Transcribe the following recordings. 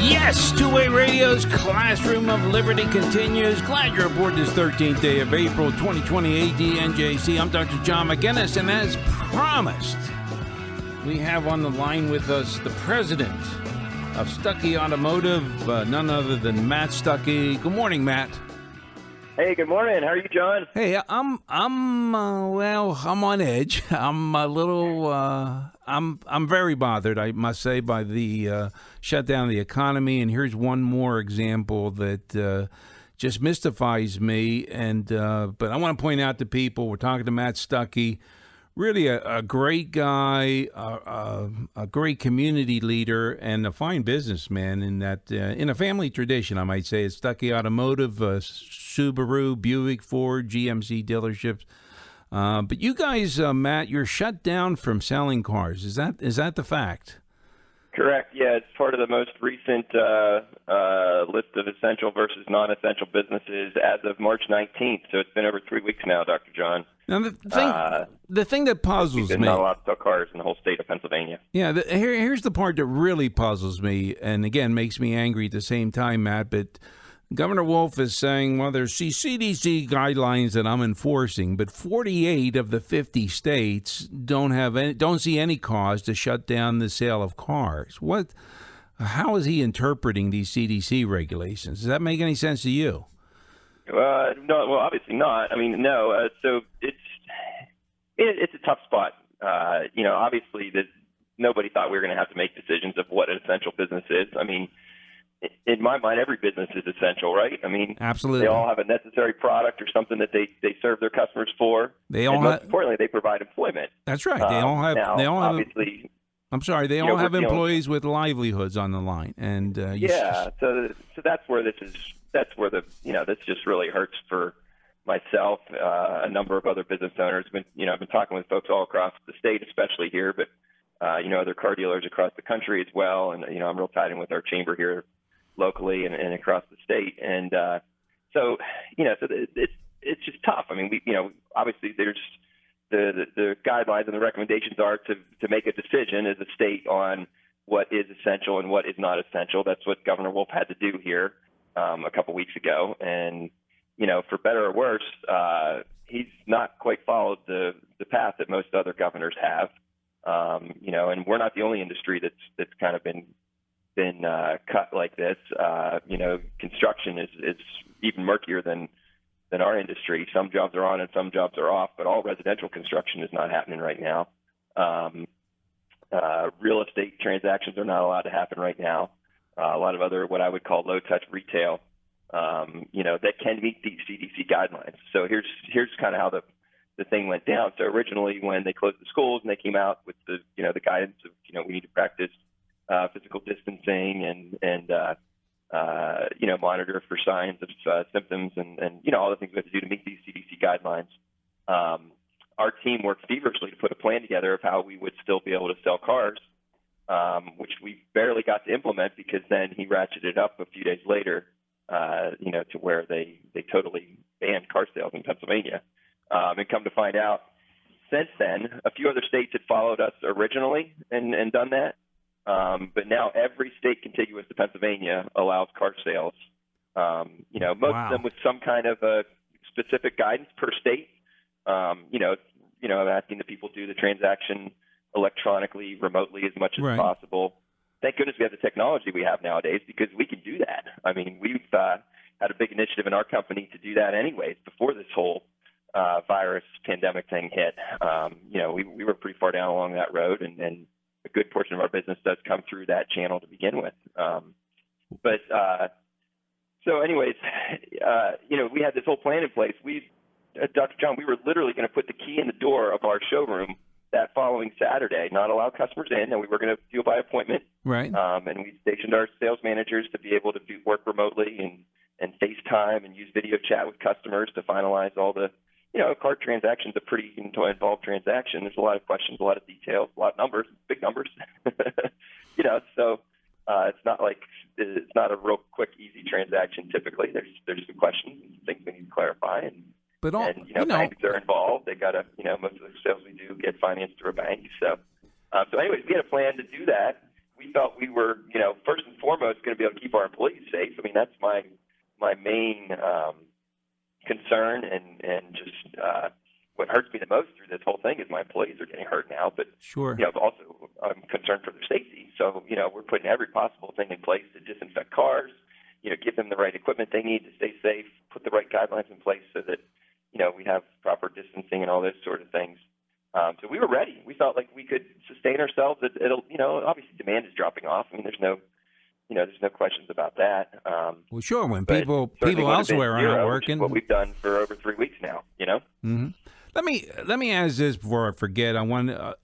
Yes, Two-Way Radio's Classroom of Liberty continues. Glad you're aboard this 13th day of April 2020 ADNJC. I'm Dr. John McGinnis, and as promised, we have on the line with us the president of Stuckey Automotive, none other than Matt Stuckey. Good morning, Matt. Hey, good morning. How are you, John? Hey, I'm on edge. I'm a little, I'm very bothered, I must say, by the shutdown of the economy. And here's one more example that just mystifies me. And but I want to point out to people, we're talking to Matt Stuckey, really a great guy, a great community leader, and a fine businessman in that, in a family tradition, I might say. It's Stuckey Automotive, Subaru, Buick, Ford, GMC dealerships. But you guys, Matt, you're shut down from selling cars. Is that the fact? Correct. Yeah, it's part of the most recent list of essential versus non-essential businesses as of March 19th. So it's been over 3 weeks now, Dr. John. Now, the thing that puzzles me... not allowed to sell cars in the whole state of Pennsylvania. Yeah, here's the part that really puzzles me, and again, makes me angry at the same time, Matt, but Governor Wolf is saying, well, there's CDC guidelines that I'm enforcing, but 48 of the 50 states don't see any cause to shut down the sale of cars. How is he interpreting these CDC regulations? Does that make any sense to you? No, well, obviously not. I mean, no. So it's a tough spot. Obviously that nobody thought we were going to have to make decisions of what an essential business is. I mean, in my mind, every business is essential, right? I mean, absolutely. They all have a necessary product or something that they serve their customers for. Most importantly, they provide employment. That's right. They all have. Obviously. I'm sorry. They all have employees with livelihoods on the line, and So that's where this is. That's where this just really hurts for myself, a number of other business owners. I've been talking with folks all across the state, especially here, but other car dealers across the country as well. And I'm real tied in with our chamber here locally and across the state. And so it's just tough. I mean, obviously there's the guidelines and the recommendations are to make a decision as a state on what is essential and what is not essential. That's what Governor Wolf had to do here a couple weeks ago. And, for better or worse, he's not quite followed the path that most other governors have. And we're not the only industry that's kind of been cut like this. Construction is even murkier than our industry. Some jobs are on and some jobs are off, but all residential construction is not happening right now. Real estate transactions are not allowed to happen right now. A lot of other what I would call low-touch retail, that can meet these CDC guidelines. So here's kind of how the thing went down. So originally, when they closed the schools and they came out with the guidance of we need to practice physical distancing and monitor for signs of symptoms and all the things we have to do to meet these CDC guidelines. Our team worked feverishly to put a plan together of how we would still be able to sell cars, which we barely got to implement because then he ratcheted up a few days later, to where they totally banned car sales in Pennsylvania. And come to find out, since then, a few other states had followed us originally and done that. But now every state contiguous to Pennsylvania allows car sales. Most of them with some kind of a specific guidance per state. Asking that people do the transaction electronically, remotely as much as possible. Thank goodness we have the technology we have nowadays because we can do that. I mean, we've had a big initiative in our company to do that anyways before this whole virus pandemic thing hit. We were pretty far down along that road, and a good portion of our business does come through that channel to begin with. So anyways, we had this whole plan in place. Dr. John, we were literally going to put the key in the door of our showroom that following Saturday, not allow customers in, and we were going to do it by appointment. Right. And we stationed our sales managers to be able to work remotely and FaceTime and use video chat with customers to finalize all the, car transaction's a pretty involved transaction. There's a lot of questions, a lot of details, a lot of numbers, big numbers. So it's not a real quick, easy transaction typically. There's some questions and some things we need to clarify. Banks are involved. They got to, most of the sales we do get financed through a bank. So anyways, we had a plan to do that. we felt we were, first and foremost going to be able to keep our employees safe. I mean, that's my main concern, and just what hurts me the most through this whole thing is my employees are getting hurt now. But Sure. Also I'm concerned for their safety. So we're putting every possible thing in place to disinfect cars, give them the right equipment they need to stay safe, put the right guidelines in place so that we have proper distancing and all those sort of things. So we were ready. We felt like we could sustain ourselves. It'll obviously demand is dropping off. I mean, there's no questions about that. Well, sure. When people elsewhere are not working, what we've done for over 3 weeks now. Mm-hmm. Let me ask this before I forget.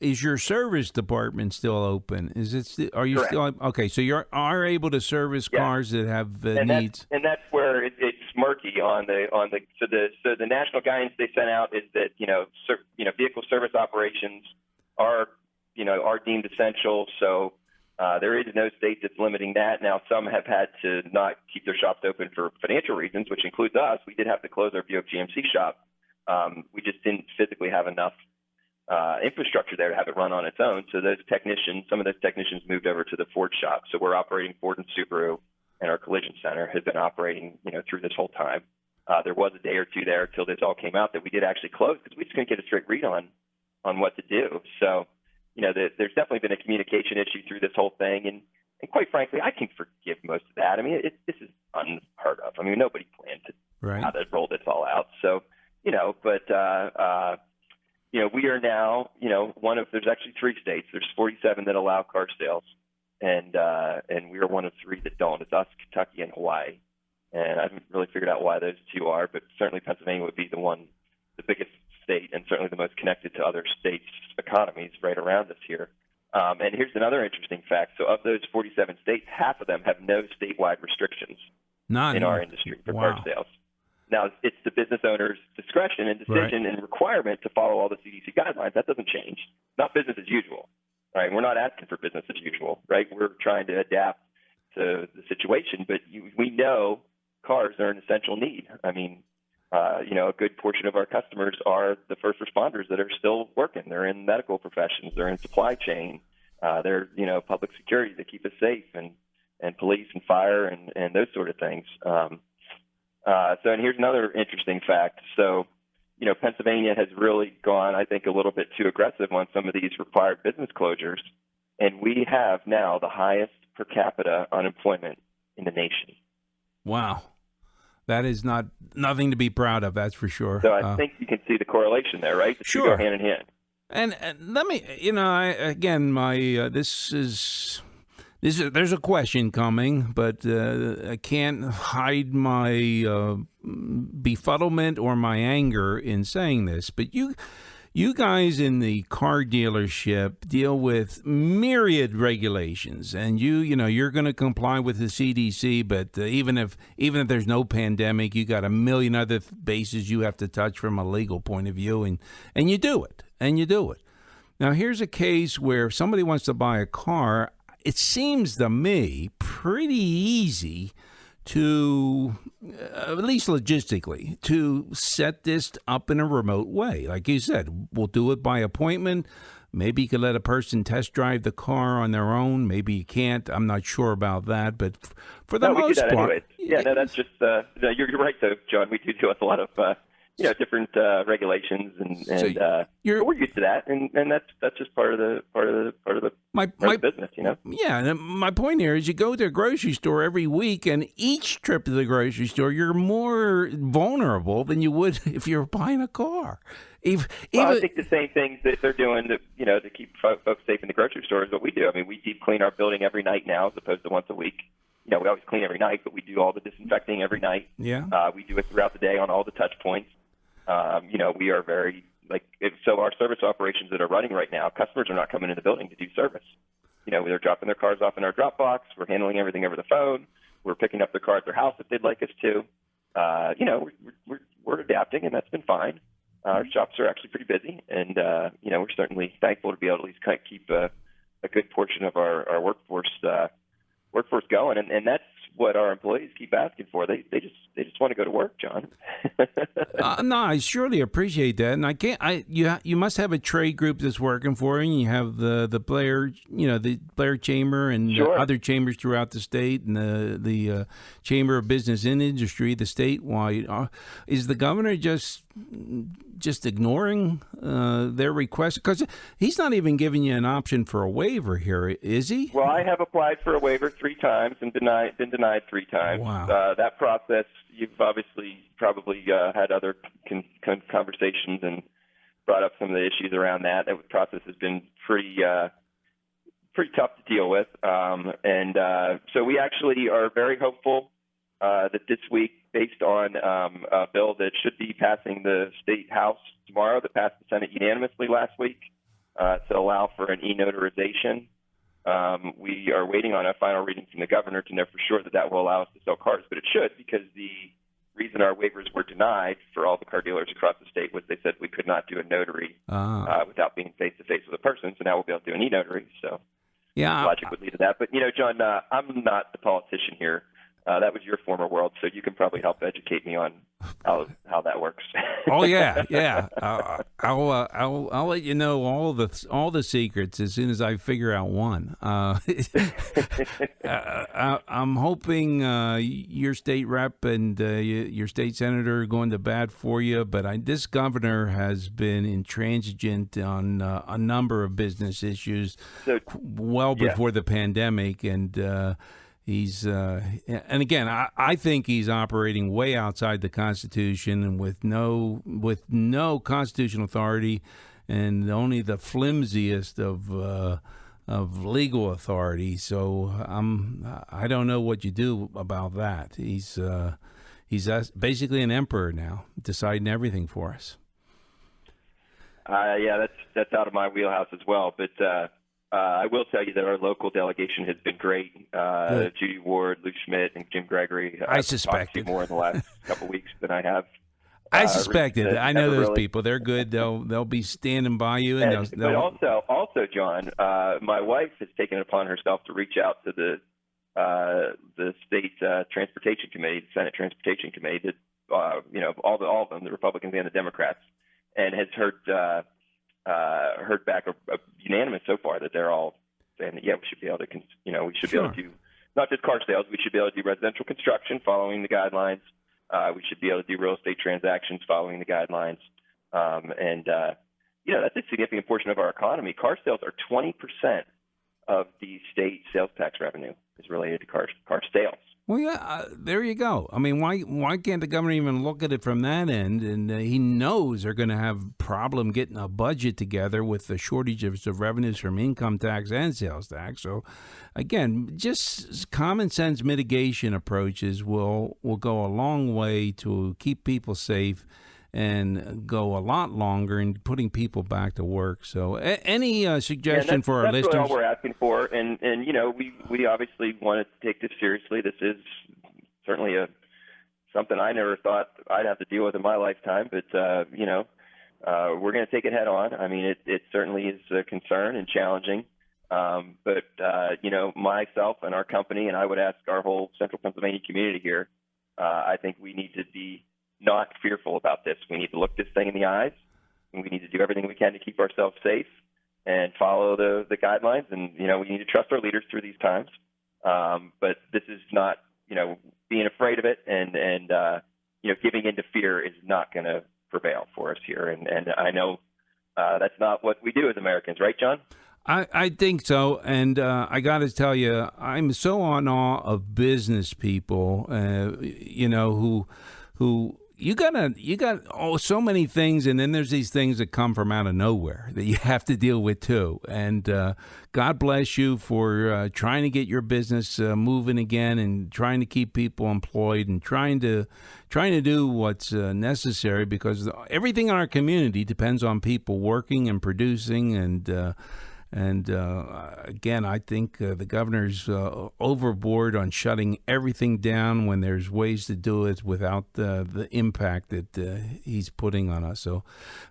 Is your service department still open? Is it? Are you Correct. still okay? So you are able to service cars that have needs. And that's where it's murky on the national guidance they sent out is that vehicle service operations are deemed essential. So there is no state that's limiting that. Now, some have had to not keep their shops open for financial reasons, which includes us. We did have to close our Buick GMC shop. We just didn't physically have enough infrastructure there to have it run on its own. So some of those technicians moved over to the Ford shop. So we're operating Ford and Subaru, and our collision center has been operating, through this whole time. There was a day or two there until this all came out that we did actually close because we just couldn't get a straight read on what to do. So, there's definitely been a communication issue through this whole thing. And quite frankly, I can forgive most of that. I mean, this is unheard of. I mean, nobody planned how to roll this all out. So, we are now, there's actually 3 states. There's 47 that allow car sales, and we are one of 3 that don't. It's us, Kentucky, and Hawaii. And I haven't really figured out why those 2 are, but certainly Pennsylvania would be the biggest state, and certainly the most connected to other states' economies right around us here. And here's another interesting fact. So of those 47 states, half of them have no statewide restrictions in our industry for car sales. Now, it's the business owner's discretion and decision and requirement to follow all the CDC guidelines. That doesn't change. Not business as usual, right? We're not asking for business as usual, right? We're trying to adapt to the situation, but we know cars are an essential need. I mean, a good portion of our customers are the first responders that are still working. They're in medical professions. They're in supply chain. They're, public security that keep us safe, and police and fire and those sort of things. And here's another interesting fact. So, Pennsylvania has really gone, I think, a little bit too aggressive on some of these required business closures, and we have now the highest per capita unemployment in the nation. Wow. That is nothing to be proud of, that's for sure. So I think you can see the correlation there, right? Sure. Go hand in hand. And let me, there's a question coming, but I can't hide my befuddlement or my anger in saying this. But you guys in the car dealership deal with myriad regulations, and you're going to comply with the CDC. But even if there's no pandemic, you got a million other bases you have to touch from a legal point of view, and you do it. Now here's a case where somebody wants to buy a car. It seems to me pretty easy to, at least logistically, to set this up in a remote way. Like you said, we'll do it by appointment. Maybe you could let a person test drive the car on their own. Maybe you can't. I'm not sure about that. But for the most part, anyways. That's just you're right though, John. We do deal with a lot of different regulations, and we're used to that, and that's just part of the business, Yeah, and my point here is you go to a grocery store every week, and each trip to the grocery store, you're more vulnerable than you would if you're buying a car. I think the same things that they're doing to keep folks safe in the grocery store is what we do. I mean, we deep clean our building every night now as opposed to once a week. We always clean every night, but we do all the disinfecting every night. Yeah. We do it throughout the day on all the touch points. We are very so our service operations that are running right now, customers are not coming in the building to do service. They're dropping their cars off in our drop box. We're handling everything over the phone. We're picking up their car at their house if they'd like us to. We're adapting, and that's been fine. Our shops are actually pretty busy, and we're certainly thankful to be able to at least kind of keep a good portion of our workforce going, and that's what our employees keep asking for. They just want to go to work, John. No, I surely appreciate that, and I can't. You must have a trade group that's working for you. And you have the Blair, the Blair Chamber and Sure. other chambers throughout the state, and the Chamber of Business and Industry, the statewide. Is the governor just ignoring their request? Because he's not even giving you an option for a waiver here, is he? Well, I have applied for a waiver 3 times and been denied 3 times. Wow. That process, you've obviously probably had other conversations and brought up some of the issues around that. That process has been pretty tough to deal with. So we actually are very hopeful that this week, based on a bill that should be passing the state house tomorrow, that passed the Senate unanimously last week, to allow for an e-notarization. We are waiting on a final reading from the governor to know for sure that will allow us to sell cars, but it should, because the reason our waivers were denied for all the car dealers across the state was they said we could not do a notary without being face-to-face with a person, so now we'll be able to do an e-notary. So yeah, logic would lead to that. But, John, I'm not the politician here. That was your former world, so you can probably help educate me on how that works. Oh yeah. I'll let you know all the secrets as soon as I figure out one. I'm hoping your state rep and your state senator are going to bat for you, but this governor has been intransigent on a number of business issues before the pandemic, and. He's and again, I think he's operating way outside the Constitution and with no constitutional authority, and only the flimsiest of legal authority. So I don't know what you do about that. He's basically an emperor now, deciding everything for us. Yeah, that's out of my wheelhouse as well, but. I will tell you that our local delegation has been great. Judy Ward, Lou Schmidt, and Jim Gregory. I suspected more in the last couple of weeks than I have. I suspected. I know those people. They're good. They'll be standing by you. But also, John, my wife has taken it upon herself to reach out to the state transportation committee, the Senate Transportation Committee, all of them, the Republicans and the Democrats, and has heard back unanimous so far that they're all saying that, we should be able to, be able to do not just car sales, we should be able to do residential construction following the guidelines. We should be able to do real estate transactions following the guidelines. That's a significant portion of our economy. Car sales are 20% of the state sales tax revenue is related to car sales. Well, yeah, there you go. I mean, why can't the governor even look at it from that end? And he knows they're going to have problem getting a budget together with the shortages of revenues from income tax and sales tax. So, again, just common sense mitigation approaches will go a long way to keep people safe and go a lot longer in putting people back to work. So any suggestion for our listeners? That's really all we're asking for. And we obviously want to take this seriously. This is certainly something I never thought I'd have to deal with in my lifetime. But, we're going to take it head on. I mean, it certainly is a concern and challenging. But myself and our company, and I would ask our whole central Pennsylvania community here, I think we need to be not fearful about this. We need to look this thing in the eyes, and we need to do everything we can to keep ourselves safe and follow the guidelines. And, we need to trust our leaders through these times. But this is not, being afraid of it and giving into fear is not going to prevail for us here. And I know that's not what we do as Americans, right, John? I think so, and I got to tell you, I'm so in awe of business people, who you got so many things, and then there's these things that come from out of nowhere that you have to deal with too. And God bless you for trying to get your business moving again, and trying to keep people employed, and trying to do what's necessary, because everything in our community depends on people working and producing. And again, I think the governor's overboard on shutting everything down when there's ways to do it without the impact that he's putting on us. So,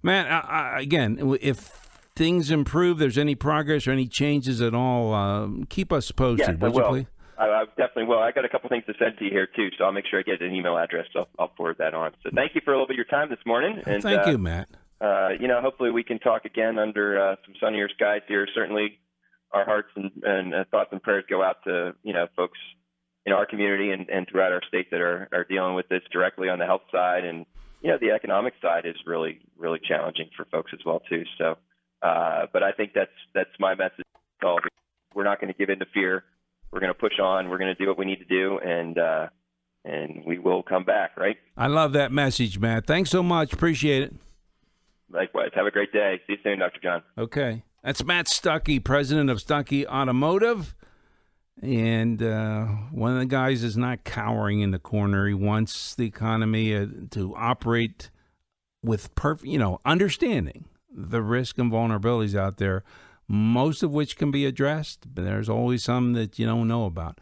man, again, if things improve, there's any progress or any changes at all, keep us posted, would you please? I definitely will. I got a couple things to send to you here too, so I'll make sure I get an email address. So I'll forward that on. So thank you for a little bit of your time this morning. And thank you, Matt. Hopefully we can talk again under some sunnier skies here. Certainly, our hearts and thoughts and prayers go out to folks in our community and throughout our state that are dealing with this directly on the health side, and the economic side is really challenging for folks as well too. So, but I think that's my message. We're not going to give in to fear. We're going to push on. We're going to do what we need to do, and we will come back. Right? I love that message, Matt. Thanks so much. Appreciate it. Likewise. Have a great day. See you soon, Dr. John. Okay. That's Matt Stuckey, president of Stuckey Automotive. And one of the guys is not cowering in the corner. He wants the economy to operate with understanding the risk and vulnerabilities out there, most of which can be addressed, but there's always some that you don't know about.